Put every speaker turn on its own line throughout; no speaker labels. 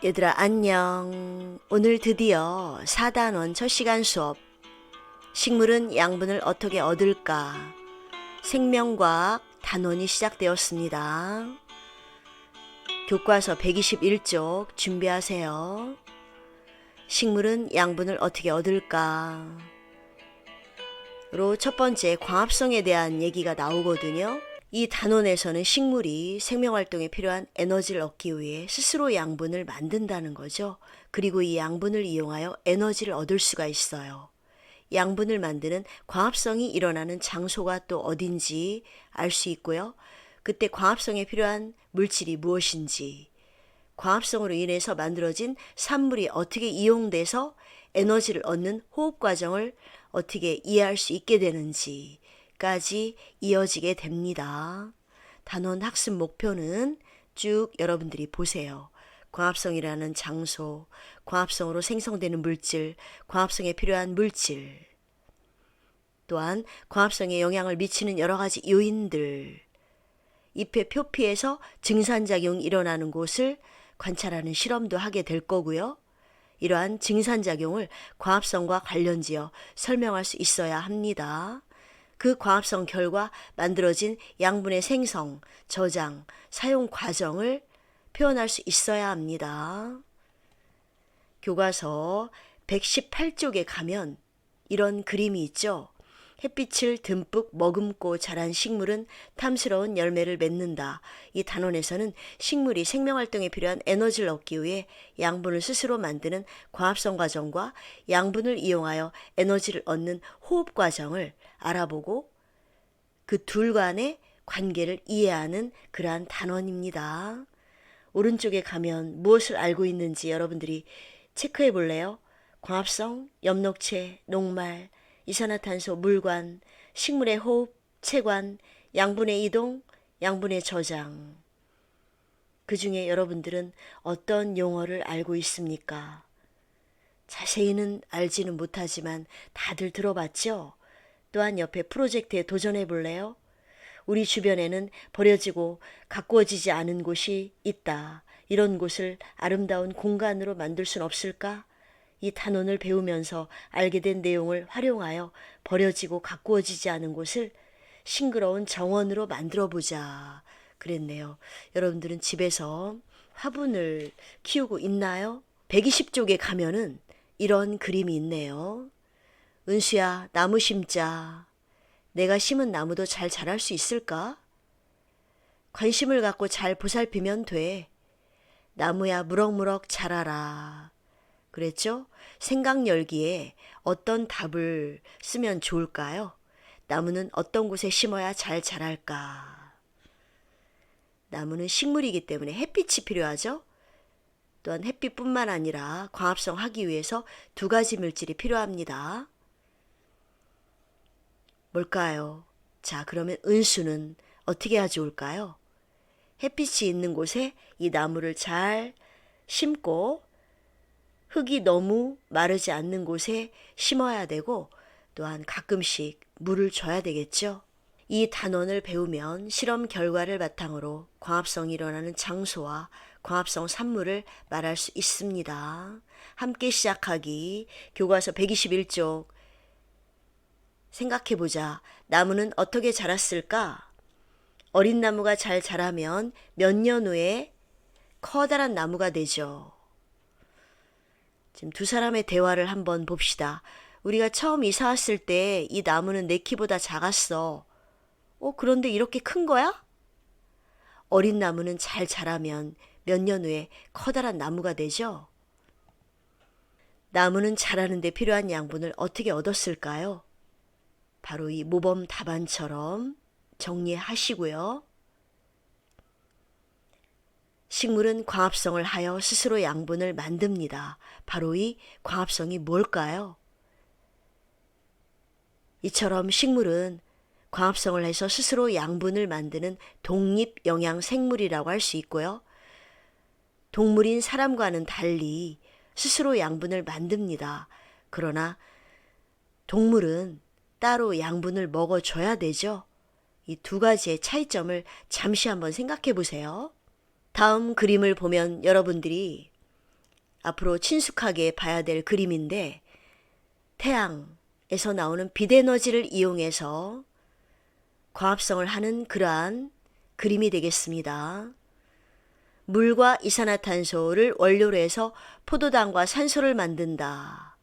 얘들아 안녕. 오늘 드디어 4단원 첫 시간 수업. 식물은 양분을 어떻게 얻을까? 생명과학 단원이 시작되었습니다. 교과서 121쪽 준비하세요. 식물은 양분을 어떻게 얻을까? 로 첫 번째 광합성에 대한 얘기가 나오거든요. 이 단원에서는 식물이 생명활동에 필요한 에너지를 얻기 위해 스스로 양분을 만든다는 거죠. 그리고 이 양분을 이용하여 에너지를 얻을 수가 있어요. 양분을 만드는 광합성이 일어나는 장소가 또 어딘지 알 수 있고요. 그때 광합성에 필요한 물질이 무엇인지, 광합성으로 인해서 만들어진 산물이 어떻게 이용돼서 에너지를 얻는 호흡 과정을 어떻게 이해할 수 있게 되는지까지 이어지게 됩니다. 단원 학습 목표는 쭉 여러분들이 보세요. 광합성이라는 장소, 광합성으로 생성되는 물질, 광합성에 필요한 물질, 또한 광합성에 영향을 미치는 여러 가지 요인들, 잎의 표피에서 증산작용이 일어나는 곳을 관찰하는 실험도 하게 될 거고요. 이러한 증산작용을 광합성과 관련지어 설명할 수 있어야 합니다. 그 광합성 결과 만들어진 양분의 생성, 저장, 사용 과정을 표현할 수 있어야 합니다. 교과서 118쪽에 가면 이런 그림이 있죠. 햇빛을 듬뿍 머금고 자란 식물은 탐스러운 열매를 맺는다. 이 단원에서는 식물이 생명활동에 필요한 에너지를 얻기 위해 양분을 스스로 만드는 광합성 과정과 양분을 이용하여 에너지를 얻는 호흡 과정을 알아보고 그 둘 간의 관계를 이해하는 그러한 단원입니다. 오른쪽에 가면 무엇을 알고 있는지 여러분들이 체크해 볼래요? 광합성, 엽록체, 녹말, 이산화탄소, 물관, 식물의 호흡, 체관, 양분의 이동, 양분의 저장. 그 중에 여러분들은 어떤 용어를 알고 있습니까? 자세히는 알지는 못하지만 다들 들어봤죠? 또한 옆에 프로젝트에 도전해 볼래요? 우리 주변에는 버려지고 가꾸어지지 않은 곳이 있다. 이런 곳을 아름다운 공간으로 만들 순 없을까? 이 단원을 배우면서 알게 된 내용을 활용하여 버려지고 가꾸어지지 않은 곳을 싱그러운 정원으로 만들어보자 그랬네요. 여러분들은 집에서 화분을 키우고 있나요? 120쪽에 가면은 이런 그림이 있네요. 은수야, 나무 심자. 내가 심은 나무도 잘 자랄 수 있을까? 관심을 갖고 잘 보살피면 돼. 나무야, 무럭무럭 자라라. 그랬죠? 생각 열기에 어떤 답을 쓰면 좋을까요? 나무는 어떤 곳에 심어야 잘 자랄까? 나무는 식물이기 때문에 햇빛이 필요하죠? 또한 햇빛뿐만 아니라 광합성 하기 위해서 두 가지 물질이 필요합니다. 뭘까요? 자, 그러면 은수는 어떻게 해야 좋을까요? 햇빛이 있는 곳에 이 나무를 잘 심고 흙이 너무 마르지 않는 곳에 심어야 되고 또한 가끔씩 물을 줘야 되겠죠. 이 단원을 배우면 실험 결과를 바탕으로 광합성이 일어나는 장소와 광합성 산물을 말할 수 있습니다. 함께 시작하기 교과서 121쪽 생각해보자. 나무는 어떻게 자랐을까? 어린 나무가 잘 자라면 몇 년 후에 커다란 나무가 되죠. 지금 두 사람의 대화를 한번 봅시다. 우리가 처음 이사 왔을 때 이 나무는 내 키보다 작았어. 그런데 이렇게 큰 거야? 어린 나무는 잘 자라면 몇 년 후에 커다란 나무가 되죠. 나무는 자라는 데 필요한 양분을 어떻게 얻었을까요? 바로 이 모범 답안처럼 정리하시고요. 식물은 광합성을 하여 스스로 양분을 만듭니다. 바로 이 광합성이 뭘까요? 이처럼 식물은 광합성을 해서 스스로 양분을 만드는 독립영양생물이라고 할 수 있고요. 동물인 사람과는 달리 스스로 양분을 만듭니다. 그러나 동물은 따로 양분을 먹어줘야 되죠. 이 두 가지의 차이점을 잠시 한번 생각해 보세요. 다음 그림을 보면 여러분들이 앞으로 친숙하게 봐야 될 그림인데 태양에서 나오는 빛에너지를 이용해서 광합성을 하는 그러한 그림이 되겠습니다. 물과 이산화탄소를 원료로 해서 포도당과 산소를 만든다.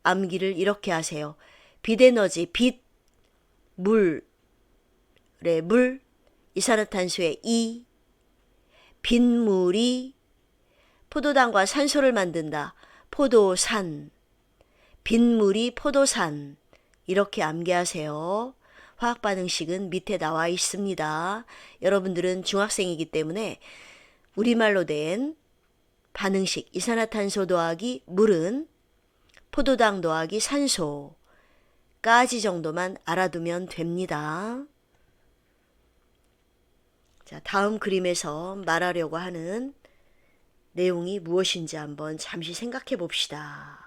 암기를 이렇게 하세요. 빛에너지, 빛, 물의 물, 이산화탄소의 이, 빗물이 포도당과 산소를 만든다. 포도산, 빗물이 포도산. 이렇게 암기하세요. 화학반응식은 밑에 나와 있습니다. 여러분들은 중학생이기 때문에 우리말로 된 반응식 이산화탄소 더하기 물은 포도당 더하기 산소까지 정도만 알아두면 됩니다. 자, 다음 그림에서 말하려고 하는 내용이 무엇인지 한번 잠시 생각해 봅시다.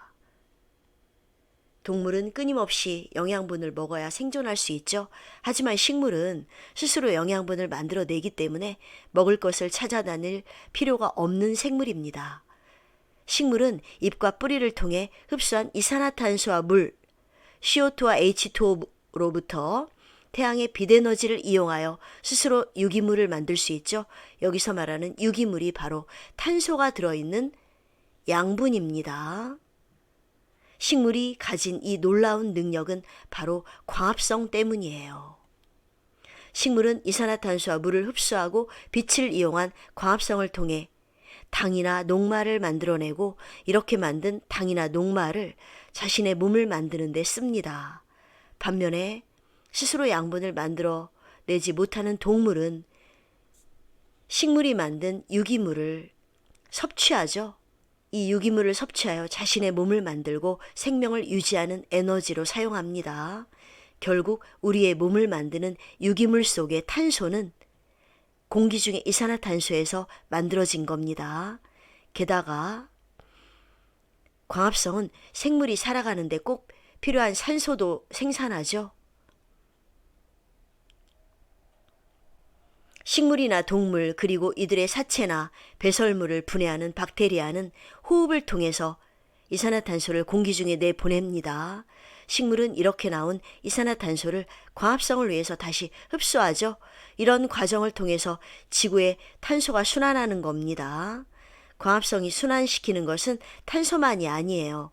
동물은 끊임없이 영양분을 먹어야 생존할 수 있죠. 하지만 식물은 스스로 영양분을 만들어내기 때문에 먹을 것을 찾아다닐 필요가 없는 생물입니다. 식물은 잎과 뿌리를 통해 흡수한 이산화탄소와 물, CO2와 H2O로부터 태양의 빛에너지를 이용하여 스스로 유기물을 만들 수 있죠. 여기서 말하는 유기물이 바로 탄소가 들어있는 양분입니다. 식물이 가진 이 놀라운 능력은 바로 광합성 때문이에요. 식물은 이산화탄소와 물을 흡수하고 빛을 이용한 광합성을 통해 당이나 녹말을 만들어내고 이렇게 만든 당이나 녹말을 자신의 몸을 만드는 데 씁니다. 반면에 스스로 양분을 만들어내지 못하는 동물은 식물이 만든 유기물을 섭취하죠. 이 유기물을 섭취하여 자신의 몸을 만들고 생명을 유지하는 에너지로 사용합니다. 결국 우리의 몸을 만드는 유기물 속의 탄소는 공기 중의 이산화탄소에서 만들어진 겁니다. 게다가 광합성은 생물이 살아가는 데 꼭 필요한 산소도 생산하죠. 식물이나 동물 그리고 이들의 사체나 배설물을 분해하는 박테리아는 호흡을 통해서 이산화탄소를 공기 중에 내보냅니다. 식물은 이렇게 나온 이산화탄소를 광합성을 위해서 다시 흡수하죠. 이런 과정을 통해서 지구에 탄소가 순환하는 겁니다. 광합성이 순환시키는 것은 탄소만이 아니에요.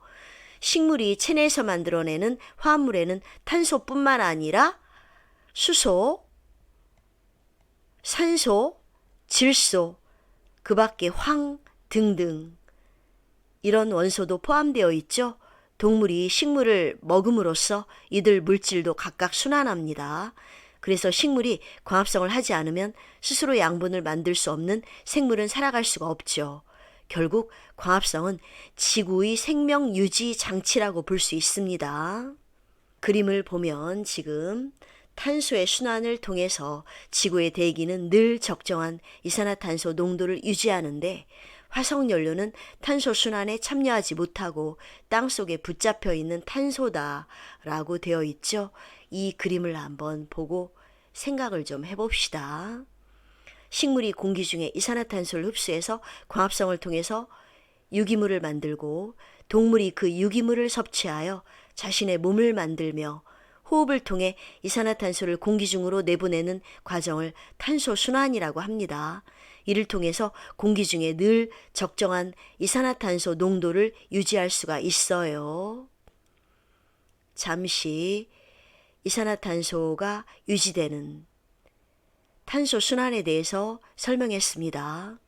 식물이 체내에서 만들어내는 화합물에는 탄소뿐만 아니라 수소, 산소, 질소, 그 밖에 황 등등 이런 원소도 포함되어 있죠. 동물이 식물을 먹음으로써 이들 물질도 각각 순환합니다. 그래서 식물이 광합성을 하지 않으면 스스로 양분을 만들 수 없는 생물은 살아갈 수가 없죠. 결국 광합성은 지구의 생명 유지 장치라고 볼 수 있습니다. 그림을 보면 지금 탄소의 순환을 통해서 지구의 대기는 늘 적정한 이산화탄소 농도를 유지하는데 화석연료는 탄소 순환에 참여하지 못하고 땅속에 붙잡혀 있는 탄소다라고 되어 있죠. 이 그림을 한번 보고 생각을 좀 해봅시다. 식물이 공기 중에 이산화탄소를 흡수해서 광합성을 통해서 유기물을 만들고 동물이 그 유기물을 섭취하여 자신의 몸을 만들며 호흡을 통해 이산화탄소를 공기 중으로 내보내는 과정을 탄소 순환이라고 합니다. 이를 통해서 공기 중에 늘 적정한 이산화탄소 농도를 유지할 수가 있어요. 잠시 이산화탄소가 유지되는 탄소 순환에 대해서 설명했습니다.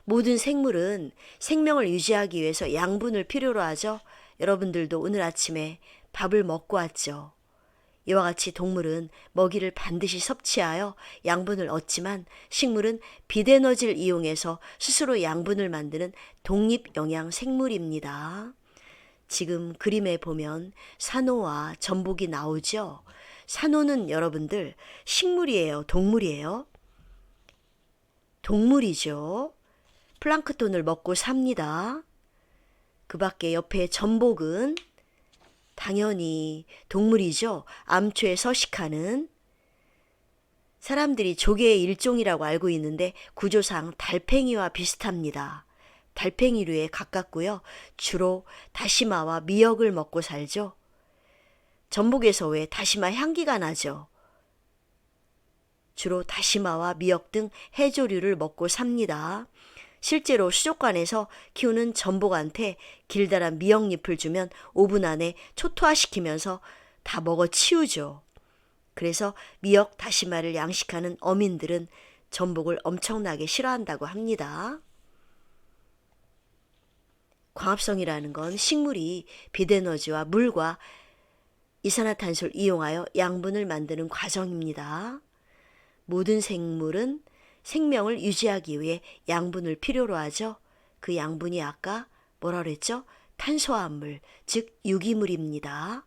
모든 생물은 생명을 유지하기 위해서 양분을 필요로 하죠. 여러분들도 오늘 아침에 밥을 먹고 왔죠. 이와 같이 동물은 먹이를 반드시 섭취하여 양분을 얻지만 식물은 빛에너지를 이용해서 스스로 양분을 만드는 독립영양 생물입니다. 지금 그림에 보면 산호와 전복이 나오죠. 산호는 여러분들 식물이에요? 동물이에요? 동물이죠. 플랑크톤을 먹고 삽니다. 그 밖에 옆에 전복은 당연히 동물이죠. 암초에 서식하는 사람들이 조개의 일종이라고 알고 있는데 구조상 달팽이와 비슷합니다. 달팽이류에 가깝고요. 주로 다시마와 미역을 먹고 살죠. 전복에서 왜 다시마 향기가 나죠. 주로 다시마와 미역 등 해조류를 먹고 삽니다. 실제로 수족관에서 키우는 전복한테 길다란 미역잎을 주면 5분 안에 초토화시키면서 다 먹어 치우죠. 그래서 미역 다시마를 양식하는 어민들은 전복을 엄청나게 싫어한다고 합니다. 광합성이라는 건 식물이 비대너지와 물과 이산화탄소를 이용하여 양분을 만드는 과정입니다. 모든 생물은 생명을 유지하기 위해 양분을 필요로 하죠. 그 양분이 아까 뭐라 그랬죠? 탄소화합물, 즉 유기물입니다.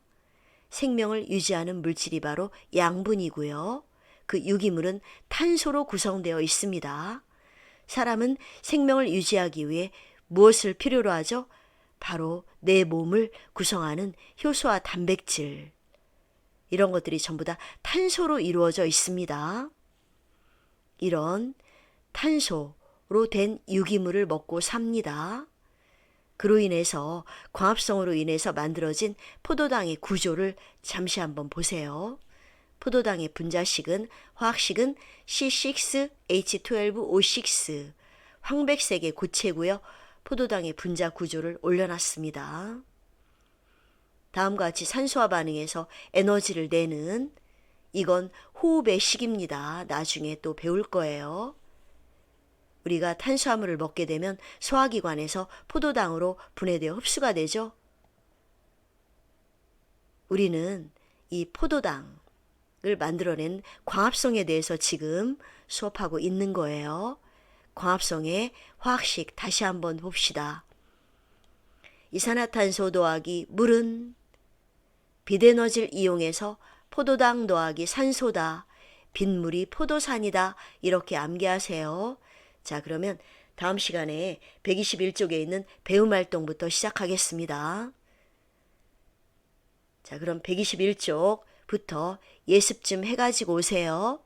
생명을 유지하는 물질이 바로 양분이고요. 그 유기물은 탄소로 구성되어 있습니다. 사람은 생명을 유지하기 위해 무엇을 필요로 하죠? 바로 내 몸을 구성하는 효소와 단백질. 이런 것들이 전부 다 탄소로 이루어져 있습니다. 이런 탄소로 된 유기물을 먹고 삽니다. 그로 인해서 광합성으로 인해서 만들어진 포도당의 구조를 잠시 한번 보세요. 포도당의 분자식은 화학식은 C6H12O6 황백색의 고체고요. 포도당의 분자 구조를 올려놨습니다. 다음과 같이 산소와 반응해서 에너지를 내는 이건 호흡의 식입니다. 나중에 또 배울 거예요. 우리가 탄수화물을 먹게 되면 소화기관에서 포도당으로 분해되어 흡수가 되죠. 우리는 이 포도당을 만들어낸 광합성에 대해서 지금 수업하고 있는 거예요. 광합성의 화학식 다시 한번 봅시다. 이산화탄소 더하기 물은 빛에너지를 이용해서 포도당 더하기 산소다. 빗물이 포도산이다. 이렇게 암기하세요. 자, 그러면 다음 시간에 121쪽에 있는 배움활동부터 시작하겠습니다. 자, 그럼 121쪽부터 예습 좀 해가지고 오세요.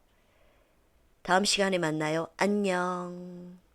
다음 시간에 만나요. 안녕.